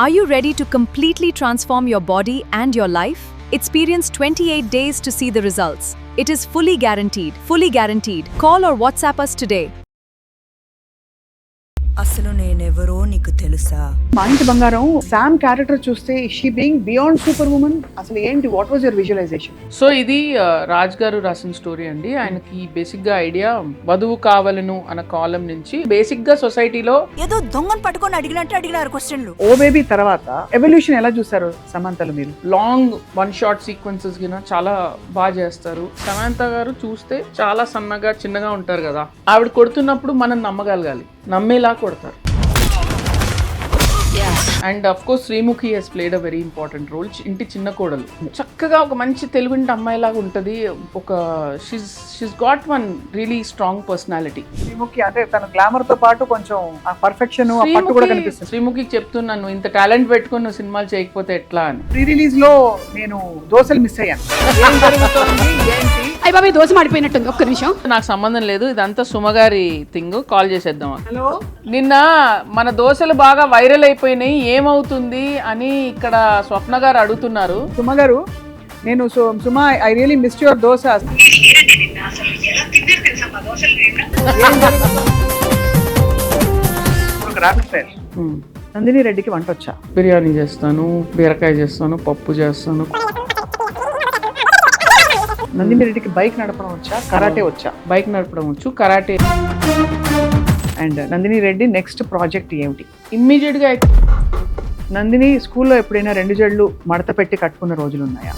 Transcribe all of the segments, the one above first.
Are you ready to completely transform your body and your life? Experience 28 days to see the results. It is fully guaranteed. Fully guaranteed. Call or WhatsApp us today. అసలు నేనెవరో నీకు తెలుసా? మా ఇంటి Bangaram Sam character చూస్తే she being beyond super woman. అసలు ఏంటి, what was your visualization? So ఇది రాజ్ గారు రాసిన స్టోరీ అండి. ఆయనకి బేసిక్ గా ఐడియా వధువు కావాలను అన్న కాలం నుంచి బేసిక్ గా సొసైటీలో ఏదో దొంగను పట్టుకొని అడిగినట్టు అడిగినారు క్వశ్చన్లు. ఓ బేబీ తర్వాత ఎవల్యూషన్ ఎలా చూసారు సమంతలు మీరు? లాంగ్ వన్ షాట్ సీక్వెన్సెస్ గిన చాలా బాగా చేస్తారు. సమంత గారు చూస్తే చాలా సన్నగా చిన్నగా ఉంటారు కదా, ఆవిడ కొడుతున్నప్పుడు మనం నమ్మగలగాలి, నమ్మేలా కొడతారు. And of course Sreemukhi Hess played a very important role. ఇంటి చిన్న కోడలు చక్కగా ఒక మంచి తెలుగుంటి అమ్మాయిలాగా ఉంటుంది. ఒక she's got one really strong personality. Sreemukhi అంటే తన గ్లామర్ తో పాటు కొంచెం ఆ పర్ఫెక్షన్ ఆ పట్టు కూడా కనిపిస్తుంది. శ్రీముఖికి చెప్తున్నాను, ఇంత టాలెంట్ పెట్టుకుని నువ్వు సినిమాలు చేయకపోతే ఎట్లా అని. ప్రీ రిలీజ్ లో నేను దోశలు మిస్ అయ్యాను. ఏం జరుగుతోంది ఏంటి? అయ్య బాబాయ్ దోశ మాడిపోయినట్టుంది, ఒక్క నిమిషం. నాకు సంబంధం లేదు, ఇదంతా సుమగారి థింగ్. కాల్ చేసేద్దాం. హలో, నిన్న మన దోశలు బాగా వైరల్ అయిపోయినాయి, ఏమవుతుంది అని ఇక్కడ స్వప్న గారు అడుగుతున్నారు. సుమ గారు, నేను Suma I really miss your dosa. Rapid fire. Nandini రెడ్డికి వంట వచ్చా? బిర్యానీ చేస్తాను, బీరకాయ చేస్తాను, పప్పు చేస్తాను. నందిని రెడ్డికి బైక్ నడపడం వచ్చా? కరాటే వచ్చా? బైక్ నడపడం వచ్చు, karate. And Nandini Reddy next project ఏమిటి? ఇమ్మీడియట్ గా నందిని స్కూల్లో ఎప్పుడైనా 2 జళ్ళు మడత పెట్టి కట్టుకున్న రోజులు ఉన్నాయా?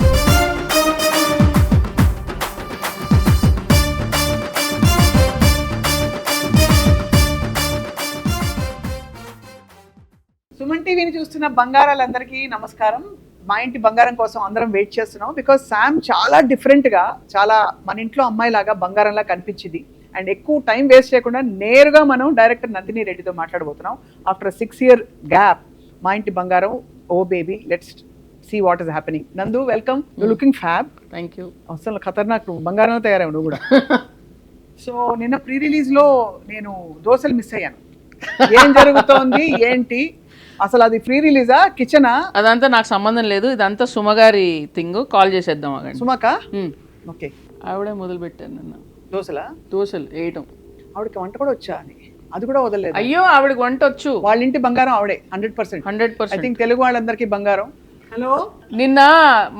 సుమన్ టీవీని చూస్తున్న బంగారాలందరికీ నమస్కారం. మా ఇంటి బంగారం కోసం అందరం వెయిట్ చేస్తున్నాం. బికాస్ శామ్ చాలా డిఫరెంట్గా, చాలా మన ఇంట్లో అమ్మాయిలాగా బంగారంలా కనిపించింది. అండ్ ఎక్కువ టైం వేస్ట్ చేయకుండా నేరుగా మనం డైరెక్టర్ నందిని రెడ్డితో మాట్లాడబోతున్నాం. ఆఫ్టర్ 6 year గ్యాప్ మా ఇంటి Bangaram oh baby, let's see what is happening. Nandu, welcome. You looking fab. Thank you. అసలు ఖతర్నాక్, నువ్వు బంగారంలో తయారావు నువ్వు కూడా. సో నిన్న ప్రీ రిలీజ్లో నేను దోశలు మిస్ అయ్యాను. ఏం జరుగుతోంది ఏంటి అసలు? అది ప్రీ రిలీజా, కిచెనా? అదంతా నాకు సంబంధం లేదు, ఇదంతా సుమగారి థింగ్. కాల్ చేసేద్దాం. సుమక? ఓకే. ఆవిడే మొదలు పెట్టాను నిన్న దోశలు వేయటం. ఆవిడకి వంట కూడా వచ్చా అని అది కూడా వదలలేదు. అయ్యో, ఆవిడకి వంట వచ్చు. వాళ్ళ ఇంటి బంగారం ఆవిడే 100%. ఐ థింక్ తెలుగు వాళ్ళందరికీ బంగారం. హలో, నిన్న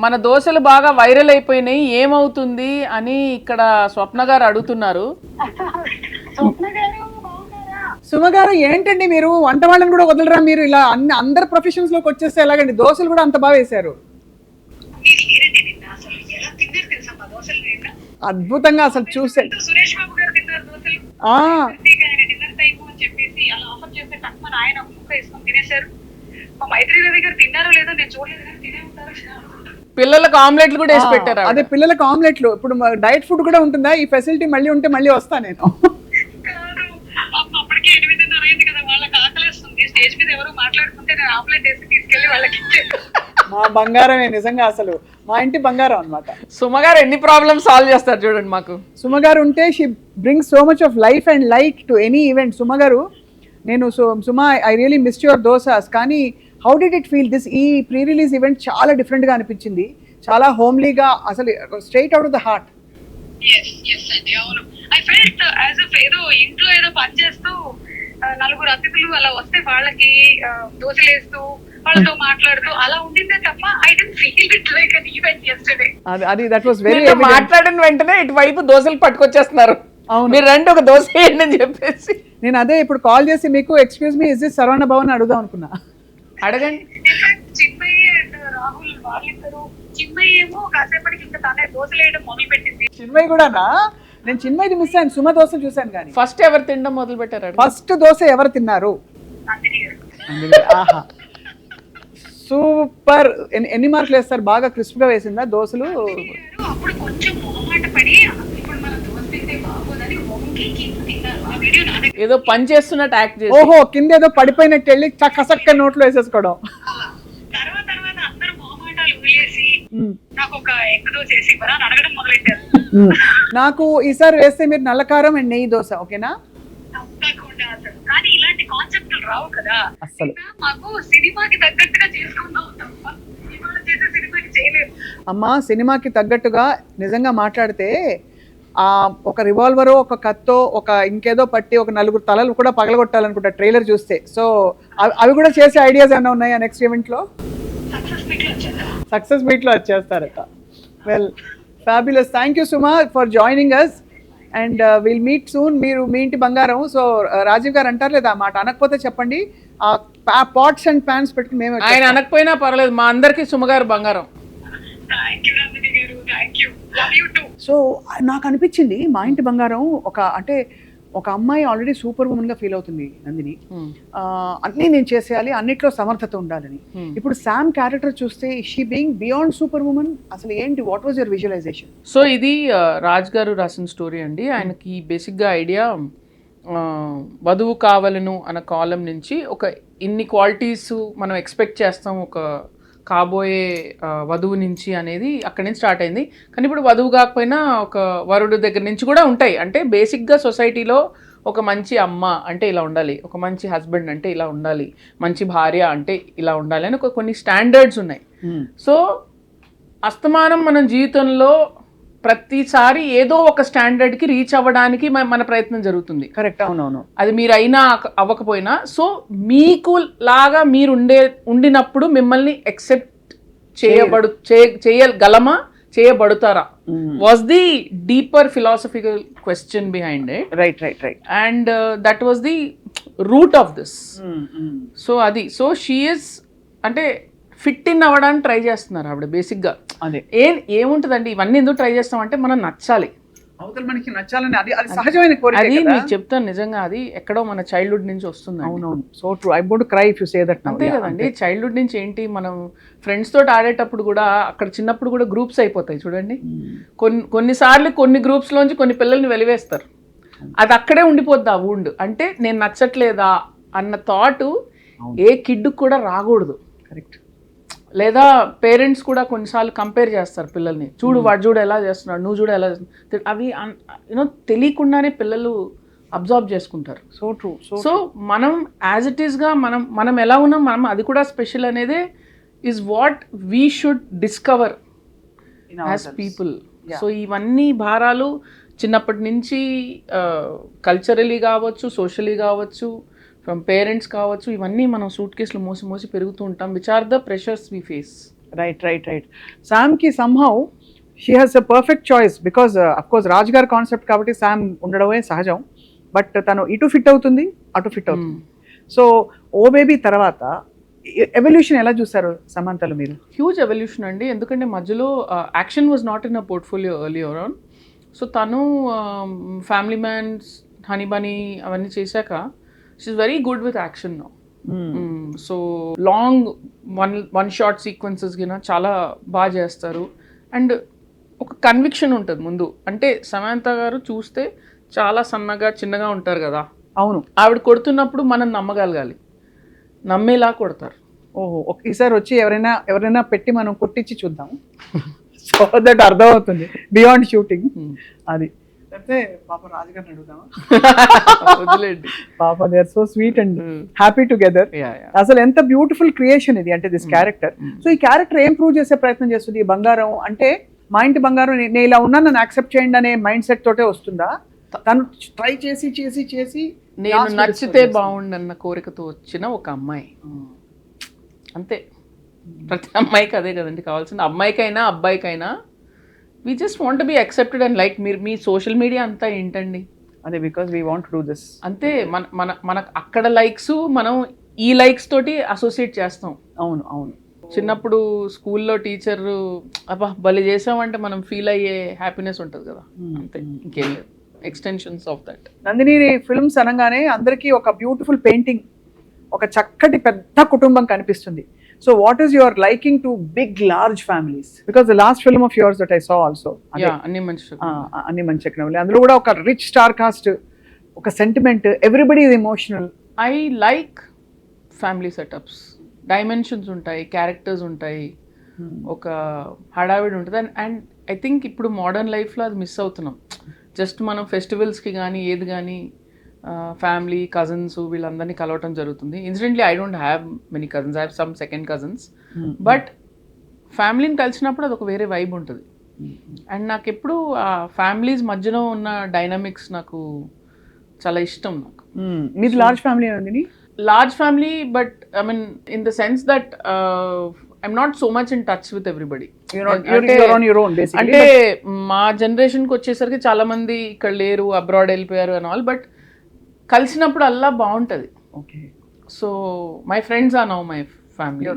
మన దోశలు బాగా వైరల్ అయిపోయినాయి, ఏమవుతుంది అని ఇక్కడ స్వప్న గారు అడుగుతున్నారు. సుమ గారు, ఏంటండి మీరు వంట వాళ్ళని కూడా వదలరా? మీరు ఇలా అందరు ప్రొఫెషన్స్ లోకి వచ్చేస్తే ఎలాగండి? దోశలు కూడా అంత బాగా వేశారు. అద్భుతంగా అసలు చూసే. పిల్లలకు ఆమ్లెట్లు కూడా వేసి పెట్టారు. అదే, పిల్లలకు ఆమ్లెట్లు. ఇప్పుడు డైట్ ఫుడ్ కూడా ఉంటుందా? ఈ ఫెసిలిటీ మళ్ళీ ఉంటే మళ్ళీ వస్తా నేను. అప్పటికే 8:30 అయింది కదా, వాళ్ళకి ఆకలేస్తుంది. స్టేజ్ మీద ఎవరు మాట్లాడుకుంటే నేను ఆమ్లెట్ వేసి తీసుకెళ్లి వాళ్ళకి ఇచ్చే. మా బంగారమే నిజంగా, అసలు మా ఇంటి బంగారం అన్నమాట. సుమగారు ఎన్ని ప్రాబ్లమ్స్ సాల్వ్ చేస్తారు చూడండి మాకు. సుమగారు ఉంటే she brings so much of life and light to any event. సుమగారు, నేను Suma I really miss your dosas. కానీ how did it feel this? ఈ ప్రీ రిలీజ్ ఈవెంట్ చాలా డిఫరెంట్గా అనిపించింది, చాలా హోమ్లీగా, అసలు straight out of the heart. I felt as if ఏదో ఇంట్లో ఏదో పని చేస్తూ 4 అతిథులు అలా వస్తే వాళ్ళకి దోశలు వేస్తూ వాళ్ళతో మాట్లాడుతూ అలా ఉండిందే తప్ప I don't feel it like an event yesterday. అది దట్ వాస్ వెరీ. మాట్లాడిన వెంటనే ఇటువైపు దోశలు పట్టుకొచ్చేస్తున్నారు. మీరు రండి ఒక దోశ వేయండి అని చెప్పేసి. నేను అదే ఇప్పుడు కాల్ చేసి మీకు excuse me, is this Saravana Bhavan అడుగుదాం అనుకున్నా. అడగండి. చిన్మయ్య అండ్ రాహుల్ వాళ్ళిద్దరు. చిన్మయ్య ఏమో కాసేపటికి ఇంకా తనే దోశలు వేయడం మొదలు పెట్టింది. చిన్మయ్య కూడానా? నేను చిన్మయ్యది మిస్ అయ్యాను, సుమ దోశ చూశాను. కానీ ఫస్ట్ ఎవరు తినడం మొదలు పెట్టారు? ఫస్ట్ దోశ ఎవరు తిన్నారు? ఆహా, సూపర్. ఎన్ని మార్కులు వేస్తారు? బాగా క్రిస్ప్ గా వేసిందా దోశలు? అప్పుడు కొంచెం మొహమాట పడి ఇప్పుడు మన దోశ తింటే బాగోదని వంకి కింద తిన్నారు. ఆ వీడియో ఏదో పని చేస్తున్నట్టు యాక్ట్ చేసి, ఓహో, కింద ఏదో పడిపోయినట్టు వెళ్ళి చక్క నోట్లో వేసేసుకోవడం. తర్వాత అందరూ మొహమాటాలు వదిలేసి నాకు ఒక ఎగ్ దోశ వేసి ఇవ్వరా అని అడగడం మొదలెట్టారు. నాకు ఈసారి వేస్తే మీరు నల్లకారం అండ్ నెయ్యి దోశ, ఓకేనా? తప్పకుండా కదా అసలు. కానీ ఇలాంటి కాన్సెప్ట్లు రావు కదా అస్సలు. మాకు సినిమాకి తగ్గట్టుగా చేసుకుందాం తప్ప ఇవాళ చేసే సినిమాకి చేయలేదు. అమ్మ సినిమాకి తగ్గట్టుగా నిజంగా మాట్లాడితే ఆ ఒక రివాల్వర్, ఒక కత్తో, ఒక ఇంకేదో పట్టి ఒక 4 తలలు కూడా పగలగొట్టాలనుకుంటా ట్రైలర్ చూస్తే. సో అవి కూడా చేసే ఐడియాస్ ఏమైనా ఉన్నాయా నెక్స్ట్ ఈవెంట్లో? సక్సెస్ మీట్లో వచ్చేస్తారట. Well fabulous. Thank you Suma for joining us and will meet soon. మీరు మీ ఇంటి బంగారం. సో రాజీవ్ గారు అంటారు లేదా మాట, అనకపోతే చెప్పండి. పాట్స్ అండ్ ప్యాన్స్ పెట్టుకుని మేము ఆయన అనకపోయినా పర్లేదు, మా అందరికి సుమగారు బంగారం. Thank you Nandini garu, thank you, love you too. So నాకు అనిపించింది మా ఇంటి బంగారం ఒక అమ్మాయి ఆల్రెడీ సూపర్ ఉమెన్ గా ఫీల్ అవుతుంది నందిని. అన్నీ నేను చేసేయాలి, అన్నిట్లో సమర్థత ఉండాలని. ఇప్పుడు శామ్ క్యారెక్టర్ చూస్తే she being beyond super woman. అసలు ఏంటి, what was your visualization? So ఇది రాజ్ గారు రాసిన స్టోరీ అండి. ఆయనకి బేసిక్గా ఐడియా వధువు కావాలను అన్న కాలం నుంచి ఒక ఇన్ని క్వాలిటీస్ మనం ఎక్స్పెక్ట్ చేస్తాం ఒక కాబోయే వధువు నుంచి అనేది అక్కడి నుంచి స్టార్ట్ అయింది. కానీ ఇప్పుడు వధువు కాకపోయినా ఒక వరుడు దగ్గర నుంచి కూడా ఉంటాయి. అంటే బేసిక్గా సొసైటీలో ఒక మంచి అమ్మ అంటే ఇలా ఉండాలి, ఒక మంచి హస్బెండ్ అంటే ఇలా ఉండాలి, మంచి భార్య అంటే ఇలా ఉండాలి అని కొన్ని స్టాండర్డ్స్ ఉన్నాయి. సో అస్తమానం మనం జీవితంలో ప్రతిసారి ఏదో ఒక స్టాండర్డ్కి రీచ్ అవ్వడానికి మన ప్రయత్నం జరుగుతుంది. కరెక్ట్. అవునవును. అది మీరు అయినా అవ్వకపోయినా. సో మీకు లాగా మీరు ఉండినప్పుడు మిమ్మల్ని ఎక్సెప్ట్ చేయగలమా, చేయబడతారా was the deeper philosophical question behind it. Right right right. And that was the root of this. So అది. సో షీ ఈజ్ అంటే ఫిట్ ఇన్ అవ్వడానికి ట్రై చేస్తున్నారు ఆవిడ బేసిక్గా. అదే ఏముంటుందండి, ఇవన్నీ ఎందుకు ట్రై చేస్తామంటే మనం నచ్చాలి, అవతల మనకి నచ్చాలని. అది సహజమైన కోరిక. అది మీకు చెప్తాను నిజంగా, అది ఎక్కడో మన చైల్డ్హుడ్ నుంచి వస్తుంది. అవునవును. So true. I would cry if you say that. అంతే కదండి. చైల్డ్హుడ్ నుంచి ఏంటి, మనం ఫ్రెండ్స్ తోటి ఆడేటప్పుడు కూడా అక్కడ చిన్నప్పుడు కూడా గ్రూప్స్ అయిపోతాయి చూడండి. కొన్నిసార్లు కొన్ని గ్రూప్స్ లోంచి కొన్ని పిల్లల్ని వెలివేస్తారు. అది అక్కడే ఉండిపోద్ది ఆ వూండ్. అంటే నేను నచ్చట్లేదా అన్న థాట్ ఏ కిడ్ కూడా రాకూడదు. కరెక్ట్. లేదా పేరెంట్స్ కూడా కొన్నిసార్లు కంపేర్ చేస్తారు పిల్లల్ని. చూడు వాడు చూడు ఎలా చేస్తున్నాడు, నువ్వు చూడు ఎలా చేస్తున్నాడు. అవి యూనో తెలియకుండానే పిల్లలు అబ్జర్వ్ చేసుకుంటారు. So true. సో మనం యాజ్ ఇట్ ఈస్గా మనం ఎలా ఉన్నాం, మనం అది కూడా స్పెషల్ అనేది is what we should discover as people. So ఇవన్నీ భారాలు చిన్నప్పటి నుంచి కల్చరలీ కావచ్చు, సోషలీ కావచ్చు, ఫ్రమ్ పేరెంట్స్ కావచ్చు, ఇవన్నీ మనం సూట్ కేసులు మోసి మోసి పెరుగుతూ ఉంటాం. Which are the pressures we face. Right right right. శామ్కి somehow she has a perfect choice because of course Raj గారి కాన్సెప్ట్ కాబట్టి శామ్ ఉండడమే సహజం. బట్ తను ఇటు ఫిట్ అవుతుంది, అటు ఫిట్ అవుతుంది. సో ఓ బేబీ తర్వాత ఎవల్యూషన్ ఎలా చూస్తారు సమంతలు మీరు? హ్యూజ్ ఎవల్యూషన్ అండి. ఎందుకంటే మధ్యలో action was not in a portfolio earlier on. So తను ఫ్యామిలీ మ్యాన్స్, హనీ బనీ అవన్నీ చేశాక she's very good with action now. So long one short sequences కింద చాలా బాగా చేస్తారు. అండ్ ఒక కన్విక్షన్ ఉంటుంది ముందు. అంటే సమంత గారు చూస్తే చాలా సన్నగా చిన్నగా ఉంటారు కదా. అవును. ఆవిడ కొడుతున్నప్పుడు మనం నమ్మగలగాలి, నమ్మేలా కొడతారు. ఓహో, ఈసారి వచ్చి ఎవరైనా పెట్టి మనం కొట్టించి చూద్దాం. సో దట్ అర్థం అవుతుంది బియాండ్ షూటింగ్. అది అంటే పాప రాజుగారిని అడుగుదామా? వదిలేండి పాప, they are so sweet and happy together. అసలు ఎంత బ్యూటిఫుల్ క్రియేషన్ ఇది, అంటే దిస్ క్యారెక్టర్. సో ఈ క్యారెక్టర్ ఏం ప్రూవ్ చేసే ప్రయత్నం చేస్తుంది? ఈ బంగారం అంటే మా ఇంటి బంగారం, నేను ఇలా ఉన్నా నన్ను యాక్సెప్ట్ చేయండి అనే మైండ్ సెట్ తోటే వస్తుందా? తను ట్రై చేసి చేసి చేసి నేను నచ్చితే బాగుండన్న కోరికతో వచ్చిన ఒక అమ్మాయి. అంతే. ప్రతి అమ్మాయికి అదే కదండి కావాల్సింది. అమ్మాయికైనా అబ్బాయికైనా we just want to be accepted and like me social media అంతా ఏంటండి? అదే because we want to do this. అంతే. మనకు అక్కడ లైక్స్ మనం ఈ లైక్స్ తోటి అసోసియేట్ చేస్తాం. అవును అవును. చిన్నప్పుడు స్కూల్లో టీచర్ అబ్బా భలే చేసామంటే మనం ఫీల్ అయ్యే హ్యాపీనెస్ ఉంటుంది కదా, అంతే, ఇంకేం లేదు. Extensions of that. Nandini films అనగానే అందరికీ ఒక బ్యూటిఫుల్ పెయింటింగ్, ఒక చక్కటి పెద్ద కుటుంబం కనిపిస్తుంది. So what is your liking to big large families? Because the last film of yours that I saw also, అన్ని మంచి చక్కనవలే, అందులో కూడా ఒక రిచ్ స్టార్ కాస్ట్, ఒక sentiment, everybody is emotional. I like family setups. Dimensions ఉంటాయి, characters ఉంటాయి, ఒక హడావిడి ఉంటుంది. అండ్ ఐ థింక్ ఇప్పుడు మోడర్న్ లైఫ్లో అది మిస్ అవుతున్నాం. జస్ట్ మనం ఫెస్టివల్స్కి కానీ ఏది కానీ ఫ్యామిలీ కజిన్స్ వీళ్ళందరినీ కలవటం జరుగుతుంది. Incidentally I don't have many cousins, I have sum second cousins, but ఫ్యామిలీని కలిసినప్పుడు అదొక వేరే వైబ్ ఉంటుంది. అండ్ నాకు ఎప్పుడు ఆ ఫ్యామిలీస్ మధ్యలో ఉన్న డైనమిక్స్ నాకు చాలా ఇష్టం. నాకు మీది లార్జ్ ఫ్యామిలీ ఉంది? Large family, but I mean in the sense that I'm not so much in touch with everybody. అంటే మా జనరేషన్కి వచ్చేసరికి చాలా మంది ఇక్కడ లేరు, అబ్రాడ్ వెళ్ళిపోయారు అండ్ ఆల్, బట్ కలిసినప్పుడు అల్లా బాగుంటుంది. Okay. So my friends are now my family.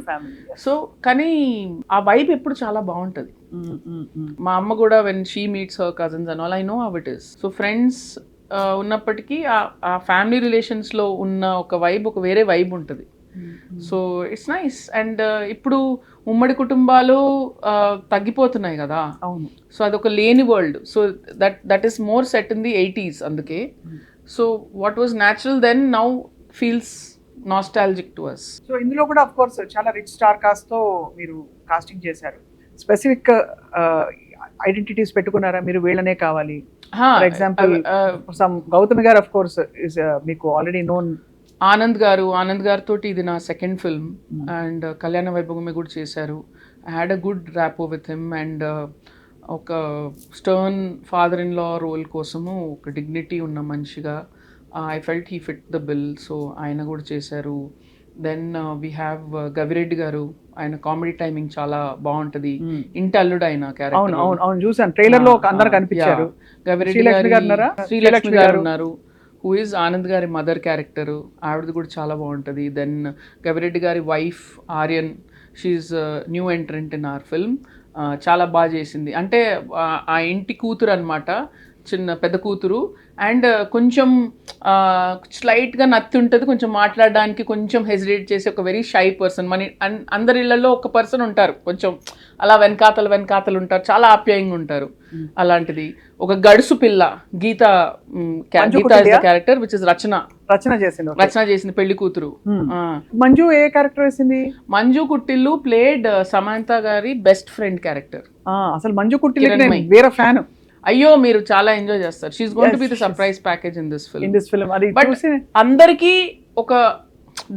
So కానీ ఆ వైబ్ ఎప్పుడు చాలా బాగుంటుంది. మా అమ్మ కూడా when she meets her cousins and all, I know how it is. So friends ఉన్నప్పటికీ ఆ ఫ్యామిలీ రిలేషన్స్లో ఉన్న ఒక వైబ్, ఒక వేరే వైబ్ ఉంటుంది. So it's nice. అండ్ ఇప్పుడు ఉమ్మడి కుటుంబాలు తగ్గిపోతున్నాయి కదా. అవును. సో అదొక లేని world. So that is more set in the 80s అందుకే. So what was natural then now feels nostalgic to us. So ఇందులో కూడా ఆఫ్ కోర్స్ చాలా రిచ్ స్టార్ కాస్ట్ తో మీరు కాస్టింగ్ చేశారు. స్పెసిఫిక్ ఐడెంటిటీస్ పెట్టుకున్నారా మీరు, వీళ్ళనే కావాలి? ఫర్ ఎగ్జాంపుల్ సమ్ గౌతమి గారు ఆఫ్ కోర్స్ ఇస్ మీకు ఆల్రెడీ నోన్. ఆనంద్ గారితో ఇది నా సెకండ్ ఫిల్మ్, అండ్ కళ్యాణ వైభవమే కూడా చేశారు. I had a good rapport with him. And ఒక stern father in law role కోసము ఒక డిగ్నిటీ ఉన్న మనిషిగా I felt he fit the bill. So ఆయన కూడా చేశారు. దెన్ వీ హ్యావ్ గవిరెడ్డి గారు, ఆయన కామెడీ టైమింగ్ చాలా బాగుంటుంది. ఇంటి అల్లుడు ఆయన క్యారెక్టర్. అవును చూసాను ట్రైలర్ లో అందరు కనిపించారు. గవిరెడ్డి గారు, శ్రీలక్ష్మి గారు ఉన్నారు, హూ ఈజ్ ఆనంద్ గారి మదర్ క్యారెక్టర్, ఆవిడది కూడా చాలా బాగుంటుంది. దెన్ గవిరెడ్డి గారి wife Aryan, she new entrant in our film, చాలా బాగా చేసింది. అంటే ఆ ఇంటి కూతురు అనమాట, చిన్న పెద్ద కూతురు. అండ్ కొంచెం స్లైట్గా నత్తి ఉంటుంది, కొంచెం మాట్లాడడానికి కొంచెం హెసిటేట్ చేసి ఒక వెరీ షై పర్సన్. మన అందరి ఇళ్లలో ఒక పర్సన్ ఉంటారు, కొంచెం అలా వెనకాతలు ఉంటారు, చాలా ఆప్యాయంగా ఉంటారు. అలాంటిది ఒక గడుసు పిల్ల గీత క్యారెక్టర్ విచ్ ఇస్ రచన చేసింది పెళ్లి కూతురు. మంజు ఏ క్యారెక్టర్ వేసింది? మంజు కుట్టిల్లు ప్లేడ్ సమంత గారి బెస్ట్ ఫ్రెండ్ క్యారెక్టర్. అసలు మంజు కుట్టిల్లు వేరే ఫ్యాన్. అయ్యో మీరు చాలా ఎంజాయ్ చేస్తారు. She's going to be the surprise package in this film. అది బట్ అందరికీ ఒక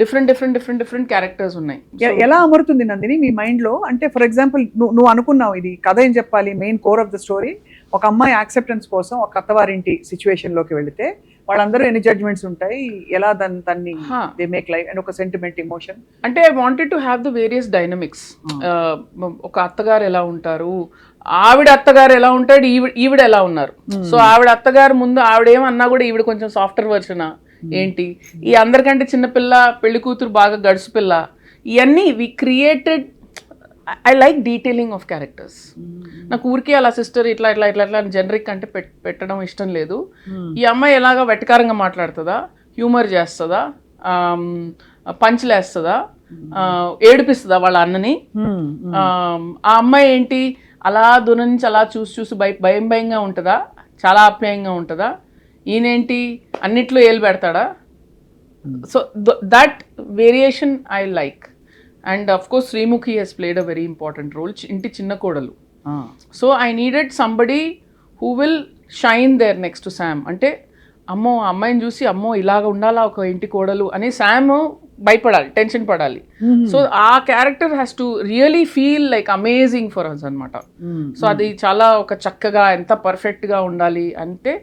డిఫరెంట్ క్యారెక్టర్స్ ఉన్నాయి. ఎలా అమరుతుంది నందిని మీ మైండ్ లో? అంటే ఫర్ ఎగ్జాంపుల్ నువ్వు అనుకున్నావు ఇది కథ ఏం చెప్పాలి, main core of the story ఒక అమ్మాయి యాక్సెప్టెన్స్ కోసం ఒక అత్తవారింటి సిచ్యువేషన్ లోకి వెళితే వాళ్ళందరూ ఎన్ని జడ్జ్మెంట్స్ ఉంటాయి, ఎలా దాన్ని దే మేక్ లైఫ్ అండ్ ఒక సెంటిమెంట్ ఎమోషన్. అంటే I wanted to have the various dynamics. ఒక అత్తగారు ఎలా ఉంటారు, ఆవిడ అత్తగారు ఎలా ఉంటాడు, ఈవిడ ఎలా ఉన్నారు. సో ఆవిడ అత్తగారు ముందు ఆవిడేమన్నా కూడా ఈవిడ కొంచెం సాఫ్ట్వేర్ వర్షన్ ఏంటి, ఈ అందరికంటే చిన్నపిల్ల పెళ్లి కూతురు బాగా గడుసు పిల్ల, ఇవన్నీ we created. I like detailing of characters. నాకు ఊరికే అలా సిస్టర్ ఇట్లా జనరిక్ అంటే పెట్టడం ఇష్టం లేదు. ఈ అమ్మాయి ఎలాగా వెటకారంగా మాట్లాడుతుందా, హ్యూమర్ చేస్తుందా, పంచులేస్తుందా, ఏడిపిస్తుందా వాళ్ళ అన్నని, ఆ అమ్మాయి ఏంటి అలా దూరం నుంచి అలా చూసి భయంగా ఉంటుందా, చాలా ఆప్యాయంగా ఉంటుందా, ఈయనేంటి అన్నిట్లో ఏలు పెడతాడా. So that variation I like. And of course Sreemukhi Hess played a very important role, ఇంటి చిన్న కోడలు. So I needed somebody who will shine there next to Sam. అంటే అమ్మో అమ్మాయిని చూసి అమ్మో ఇలాగ ఉండాలా ఒక ఇంటి కోడలు అని శామ్ భయపడాలి, టెన్షన్ పడాలి. సో ఆ character has to really feel like amazing for us అనమాట. సో అది చాలా ఒక చక్కగా ఎంత పర్ఫెక్ట్గా ఉండాలి అంటే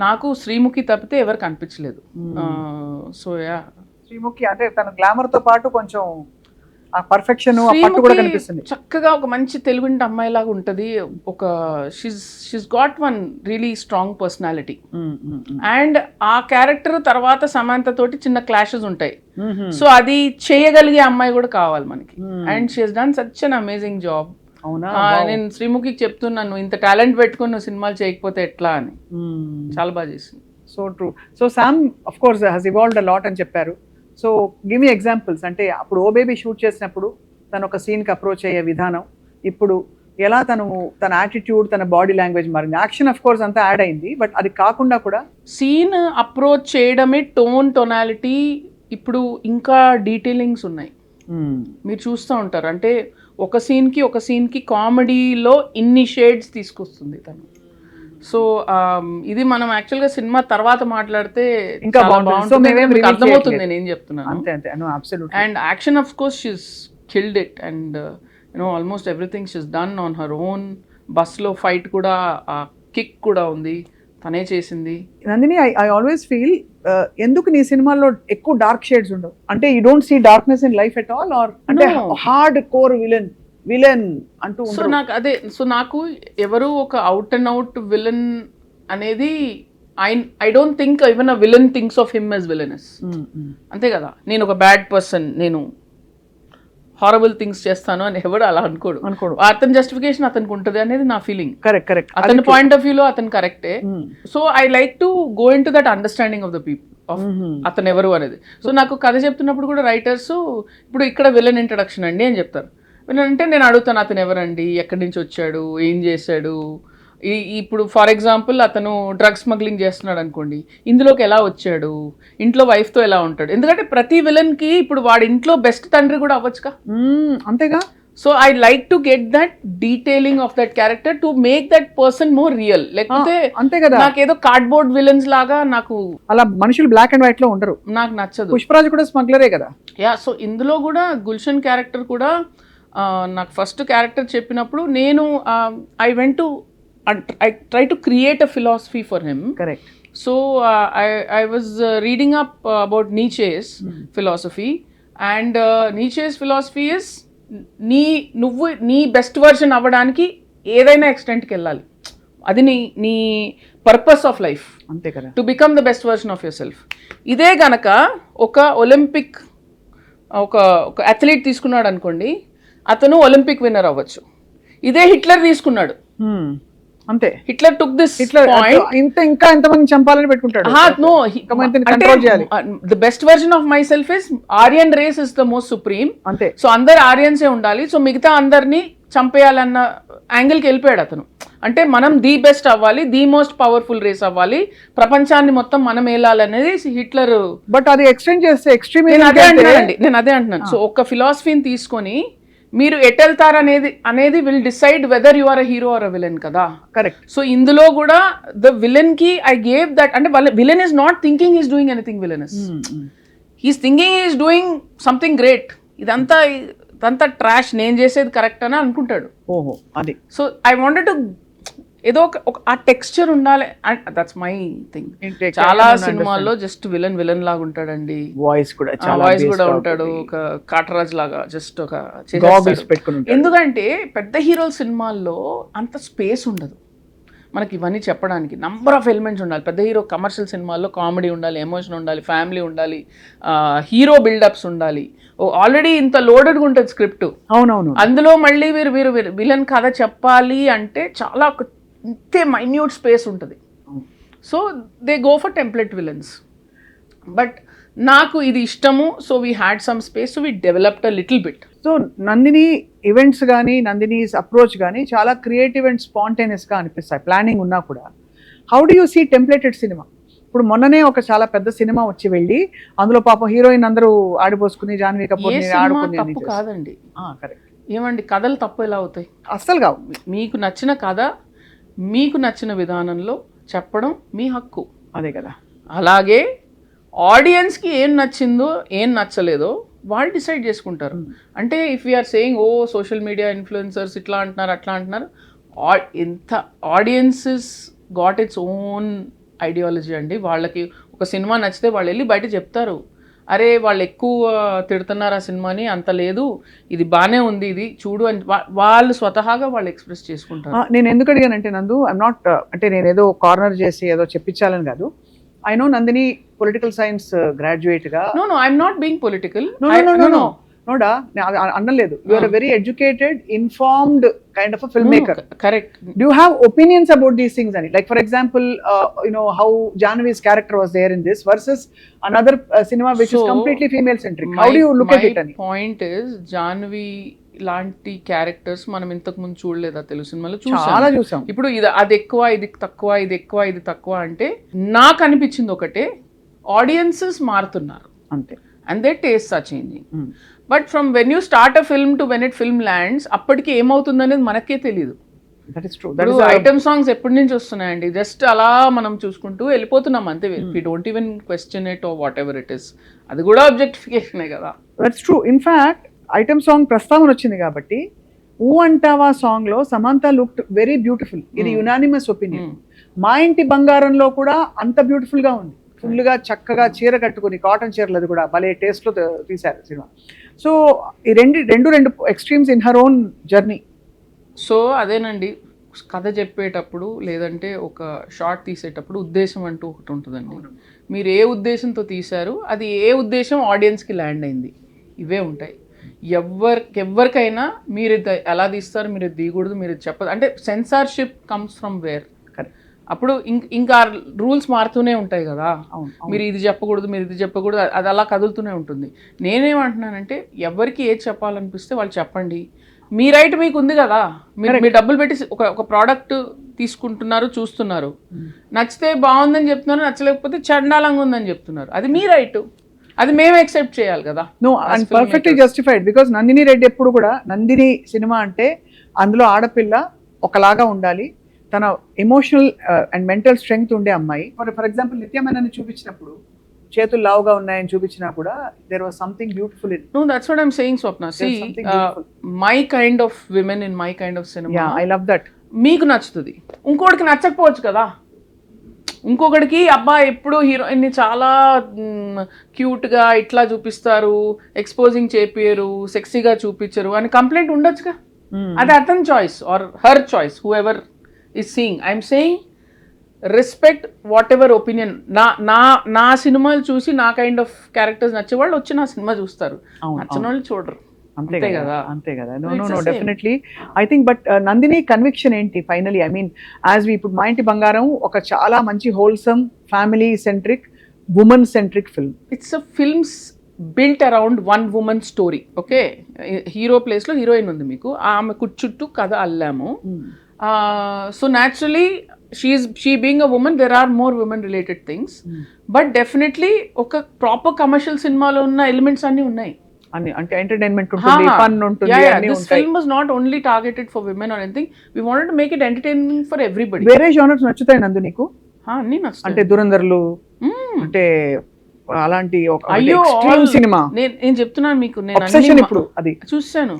నాకు శ్రీముఖి తప్పితే ఎవరు కనిపించలేదు. సో యా, శ్రీముఖి అంటే తన గ్లామర్ తో పాటు కొంచెం ఆ పర్ఫెక్షన్ కూడా కనిపిస్తుంది. చక్కగా ఒక మంచి తెలుగుంటి అమ్మాయిలాగా ఉంటది. ఒక she's got one really strong personality. And ఆ క్యారెక్టర్ తర్వాత సమంత తోటి చిన్న క్లాషెస్ ఉంటాయి. సో అది చేయగలిగే అమ్మాయి కూడా కావాలి మనకి. And she has done such an amazing job. నేను శ్రీముఖికి చెప్తున్నాను, ఇంత టాలెంట్ పెట్టుకుని నువ్వు సినిమాలు చేయకపోతే ఎట్లా అని. చాలా బాగా చేసింది. So true. So Sam of course has evolved a lot అని చెప్పారు. So give me examples. అంటే అప్పుడు ఓ బేబీ షూట్ చేసినప్పుడు తను ఒక సీన్కి అప్రోచ్ అయ్యే విధానం, ఇప్పుడు ఎలా తన యాటిట్యూడ్, తన బాడీ లాంగ్వేజ్ మారింది. యాక్షన్ ఆఫ్ కోర్స్ అంతా యాడ్ అయింది, బట్ అది కాకుండా కూడా సీన్ అప్రోచ్ చేయడమే టోనాలిటీ ఇప్పుడు ఇంకా డీటెయిలింగ్స్ ఉన్నాయి. మీరు చూస్తూ ఉంటారు. అంటే ఒక సీన్కి కామెడీలో ఇన్ని షేడ్స్ తీసుకొస్తుంది తను. సో ఇది మనం యాక్చువల్గా సినిమా తర్వాత మాట్లాడితే ఇంకా చాలా బాగుంటుంది. బాగుంటుంది. So మేమేం మీకు reveal అర్థమవుతుంది చేయట్లేదు. నేను ఏం చెప్తున్నాను. అంతే అంతే no absolutely. And action of course she's killed it and almost everything she's done on her own. బస్లో ఫైట్ కూడా, కిక్ కూడా ఉంది, తనే చేసింది. నందిని, ఐ ఆల్వేస్ ఫీల్ ఎందుకు నీ సినిమాల్లో ఎక్కువ డార్క్ షేడ్స్ ఉండవు? అంటే you don't see darkness in life at all, or అంటే No. హార్డ్ కోర్ విలన్ అంటూ సో నాకు ఎవరు ఒక అవుట్ అండ్ అవుట్ విలన్ అనేది I don't think even a villain thinks of him as villainous. అంతే కదా, నేను ఒక బ్యాడ్ పర్సన్, నేను హారబుల్ థింగ్స్ చేస్తాను అని ఎవడు అలా అనుకోడు. అతని జస్టిఫికేషన్ అతనికి ఉంటుంది అనేది నా ఫీలింగ్. కరెక్ట్. అతని పాయింట్ ఆఫ్ వ్యూలో అతను కరెక్టే. So I like to go in to that understanding of the people of అతను ఎవరు అనేది. సో నాకు కథ చెప్తున్నప్పుడు కూడా రైటర్స్ ఇప్పుడు ఇక్కడ విలన్ ఇంట్రడక్షన్ అండి అని చెప్తారు. విలన్ అంటే నేను అడుగుతాను, అతను ఎవరండి, ఎక్కడి నుంచి వచ్చాడు, ఏం చేశాడు. ఇప్పుడు ఫర్ ఎగ్జాంపుల్ అతను డ్రగ్స్ స్మగ్లింగ్ చేస్తున్నాడు అనుకోండి, ఇందులోకి ఎలా వచ్చాడు, ఇంట్లో వైఫ్తో ఎలా ఉంటాడు. ఎందుకంటే ప్రతి విలన్కి ఇప్పుడు వాడి ఇంట్లో బెస్ట్ తండ్రి కూడా అవ్వచ్చుగా. అంతేగా. So I like to get that detailing of that character to make that person more real. లేకపోతే అంతే కదా, నాకేదో కార్డ్బోర్డ్ విలన్స్ లాగా నాకు అలా మనుషులు బ్లాక్ అండ్ వైట్ లో ఉండరు. నాకు నచ్చదు. పుష్పరాజ్ కూడా స్మగ్లరే కదా. యా, సో ఇందులో కూడా గుల్షన్ క్యారెక్టర్ కూడా నాకు ఫస్ట్ క్యారెక్టర్ చెప్పినప్పుడు నేను I try to create a philosophy for him. Correct. So I was reading up about Nietzsche's philosophy, and Nietzsche's philosophy is నువ్వు నీ బెస్ట్ వర్షన్ అవ్వడానికి ఏదైనా ఎక్స్టెంట్కి వెళ్ళాలి. అది నీ పర్పస్ ఆఫ్ లైఫ్. అంతే కదా, to become the best version of your self. ఇదే గనక ఒక ఒలింపిక్ ఒక అథ్లీట్ తీసుకున్నాడు అనుకోండి, అతను ఒలింపిక్ విన్నర్ అవ్వచ్చు. ఇదే హిట్లర్ తీసుకున్నాడు, అంతే. హిట్లర్ టుక్ దిస్ ఇంకా ఎంతమంది చంపాలని పెట్టుకుంటాడు. నో, కంట్రోల్ చేయాలి. The best version of myself is Aryan race is the most supreme. అంతే. సో అందరు ఆర్యన్సే ఉండాలి, సో మిగతా అందరినీ చంపేయాలన్న యాంగిల్కి వెళ్ళిపోయాడు అతను. అంటే మనం ది బెస్ట్ అవ్వాలి, ది మోస్ట్ పవర్ఫుల్ రేస్ అవ్వాలి, ప్రపంచాన్ని మొత్తం మనం వెళ్ళాలనేది హిట్లర్. బట్ అది ఎక్స్టెండ్ చేస్తే ఎక్స్ట్రీమ్. నేను అదే అంటున్నాను. సో ఒక ఫిలాసఫీని తీసుకొని మీరు ఎటెళ్తారు అనేది will decide whether you are a hero or a villain కదా. కరెక్ట్. సో ఇందులో కూడా ద విలన్ కి ఐ గేవ్ దట్, అంటే villain is not thinking is doing anything villainous, he's thinking is doing something great. ఇదంతా trash, నేను చేసేది correct అని అనుకుంటాడు. ఓహో, అది. సో ఐ వాంటెడ్ టు ఏదో ఒక ఆ టెక్స్చర్ ఉండాలి. That's my thing. చాలా సినిమాల్లో జస్ట్ విలన్ లాగా ఉంటాడండి, వాయిస్ కూడా ఉంటాడు, ఒక కాటరాజ్ లాగా జస్ట్ ఒక పెట్టుకుని. ఎందుకంటే పెద్ద హీరోల సినిమాల్లో అంత స్పేస్ ఉండదు మనకి ఇవన్నీ చెప్పడానికి. నంబర్ ఆఫ్ ఎలిమెంట్స్ ఉండాలి. పెద్ద హీరో కమర్షియల్ సినిమాల్లో కామెడీ ఉండాలి, ఎమోషన్ ఉండాలి, ఫ్యామిలీ ఉండాలి, హీరో బిల్డప్స్ ఉండాలి. ఆల్రెడీ ఇంత లోడెడ్గా ఉంటుంది స్క్రిప్ట్. అవునవును. అందులో మళ్ళీ మీరు విలన్ కథ చెప్పాలి అంటే చాలా ఇంతే మైన్యూట్ స్పేస్ ఉంటుంది. So they go for template villains. But నాకు ఇది ఇష్టము, so we had some space, so we developed a little bit. So Nandini events కానీ, నందినీస్ అప్రోచ్ కానీ చాలా క్రియేటివ్ అండ్ స్పాంటేనియస్గా అనిపిస్తాయి, ప్లానింగ్ ఉన్నా కూడా. How do you see templated cinema? ఇప్పుడు మొన్ననే ఒక చాలా పెద్ద సినిమా వచ్చి వెళ్ళి అందులో పాపం హీరోయిన్ అందరూ ఆడిపోసుకుని, జాన్వీ కపూర్ ఆడుకుని. తప్పు కాదండి. కరెక్ట్. ఏమండి, కథలు తప్పు ఎలా అవుతాయి? అస్సలు కావు. మీకు నచ్చిన కథ మీకు నచ్చిన విధానంలో చెప్పడం మీ హక్కు. అదే కదా. అలాగే ఆడియన్స్కి ఏం నచ్చిందో ఏం నచ్చలేదో వాళ్ళు డిసైడ్ చేసుకుంటారు. అంటే if we're saying social media influencers ఇట్లా అంటున్నారు అట్లా అంటున్నారు, ఎంత audiences got its own ideology అండి. వాళ్ళకి ఒక సినిమా నచ్చితే వాళ్ళు వెళ్ళి బయట చెప్తారు, అరే వాళ్ళు ఎక్కువ తిడుతున్నారు ఆ సినిమాని, అంత లేదు, ఇది బాగానే ఉంది, ఇది చూడు అని వాళ్ళు స్వతహాగా వాళ్ళు ఎక్స్ప్రెస్ చేసుకుంటారు. నేను ఎందుకు అడిగానంటే నందు, ఐఎమ్ నాట్ అంటే నేను ఏదో కార్నర్ చేసి ఏదో చెప్పించాలని కాదు. I know Nandini political science graduate గా. No I'm not being political. నోడా, అనలేదు. You are very educated, informed kind of a film maker. Correct. Do you have opinions about these things? Like for example, how Janvi's character was there in this versus another cinema which is completely female centric. How do you look at it? My point is, Janvi లాంటి characters మనం ఇంతకు ముందు చూడలేదా తెలుగు సినిమాలో? చాలా చూసాం. ఇప్పుడు అది ఎక్కువ, ఇది తక్కువ, ఇది ఎక్కువ, ఇది తక్కువ అంటే నాకు అనిపించింది ఒకటే, ఆడియన్సెస్ మారుతున్నారు అంతే, and they tastes are changing. But from when you start a film to when it film lands, అప్పటికి ఏమవుతుంది అనేది మనకే తెలీదు. That is true. ఇప్పుడు ఐటమ్ సాంగ్స్ ఎప్పటి నుంచి వస్తున్నాయండి, జస్ట్ అలా మనం చూసుకుంటూ వెళ్ళిపోతున్నాం అంతే. We don't even question it or whatever it is ఇస్. అది కూడా అబ్జెక్టిఫికేషనే కదా. That's true. In fact item song ప్రస్తావన వచ్చింది కాబట్టి ఊ అంటావా సాంగ్ లో సమంత లుక్డ్ వెరీ బ్యూటిఫుల్. ఇది యునానిమస్ ఒపీనియన్. మా ఇంటి బంగారంలో కూడా అంత బ్యూటిఫుల్ గా ఉంది. ఫుల్ గా చక్కగా చీర కట్టుకుని, కాటన్ చీరలు, అది కూడా భలే టేస్ట్ లో తీశారు సినిమా. సో ఈ రెండు extremes in her own journey. So అదేనండి, కథ చెప్పేటప్పుడు లేదంటే ఒక షార్ట్ తీసేటప్పుడు ఉద్దేశం అంటూ ఒకటి ఉంటుందండి. మీరు ఏ ఉద్దేశంతో తీశారు, అది ఏ ఉద్దేశం ఆడియన్స్కి ల్యాండ్ అయింది, ఇవే ఉంటాయి. ఎవరికైనా మీరు ఇది ఎలా తీస్తారు, మీరు ఇది తీయకూడదు, మీరు ఇది చెప్పదు అంటే సెన్సార్షిప్ కమ్స్ ఫ్రమ్ వేర్. అప్పుడు ఇంకా రూల్స్ మారుతూనే ఉంటాయి కదా. మీరు ఇది చెప్పకూడదు, మీరు ఇది చెప్పకూడదు, అది అలా కదులుతూనే ఉంటుంది. నేనేమంటున్నానంటే ఎవరికి ఏది చెప్పాలనిపిస్తే వాళ్ళు చెప్పండి. మీ రైట్ మీకు ఉంది కదా. మీరు డబ్బులు పెట్టి ఒక ప్రోడక్ట్ తీసుకుంటున్నారు, చూస్తున్నారు, నచ్చితే బాగుందని చెప్తున్నారు, నచ్చలేకపోతే చండాలంగా ఉందని చెప్తున్నారు. అది మీ రైట్, అది మేము యాక్సెప్ట్ చేయాలి కదా. No, and perfectly justified. Because Nandini Reddy ఎప్పుడు కూడా, నందిని సినిమా అంటే అందులో ఆడపిల్ల ఒకలాగా ఉండాలి, తన ఎమోషనల్ అండ్ మెంటల్ స్ట్రెంగ్త్ ఉండే అమ్మాయి. ఫర్ ఎగ్జాంపుల్ నిత్యమేనని చూపించినప్పుడు చేతులు లావుగా ఉన్నాయని చూపించినా కూడా there was something beautiful in. No, that's what I'm saying, Swapna. See, my kind of women in my kind of cinema. Yeah, I love that. మీకు నచ్చుతుంది, ఇంకోటికి నచ్చకపోవచ్చు కదా. ఇంకొకటికి అబ్బా ఎప్పుడు హీరోయిన్ని చాలా క్యూట్గా ఇట్లా చూపిస్తారు, ఎక్స్పోజింగ్ చేపియరు, సెక్సీగా చూపించరు అని కంప్లైంట్ ఉండొచ్చుగా. అది అతని choice or her choice, who ever is seeing. I'm saying respect what ever opinion. నా సినిమాలు చూసి నా కైండ్ ఆఫ్ క్యారెక్టర్స్ నచ్చే వాళ్ళు వచ్చి నా సినిమా చూస్తారు, నచ్చిన వాళ్ళు చూడరు. అంతే కదా, అంతే కదా. No definitely I think. But Nandini conviction ఏంటి finally? I mean as we ఇప్పుడు మా ఇంటి బంగారం ఒక చాలా మంచి wholesome family centric women centric film. It's a film's built around one women story. Okay, hero ప్లేస్లో హీరోయిన్ ఉంది, మీకు ఆమె చుట్టూ కథ అల్లాము. So naturally she being a woman, there are more women related things, but definitely ఒక proper commercial సినిమాలో ఉన్న ఎలిమెంట్స్ అన్ని ఉన్నాయి. అంటే ఎంటర్టైన్మెంట్ ఉంటుంది, ఫన్ ఉంటుంది, అన్ని ఉంటాయి. This film was not only targeted for women or anything. We wanted to make it entertaining for everybody. వేరే జోనర్స్ నచ్చుతాయి నందు నీకు? అన్ని నచ్చుతాయి. అంటే దురందర్లు, అంటే అలాంటి ఒక ఎక్స్ట్రీమ్ సినిమా. నేను చెప్తున్నాను మీకు, నేను అబ్సెషన్ ఇప్పుడు అది చూసాను,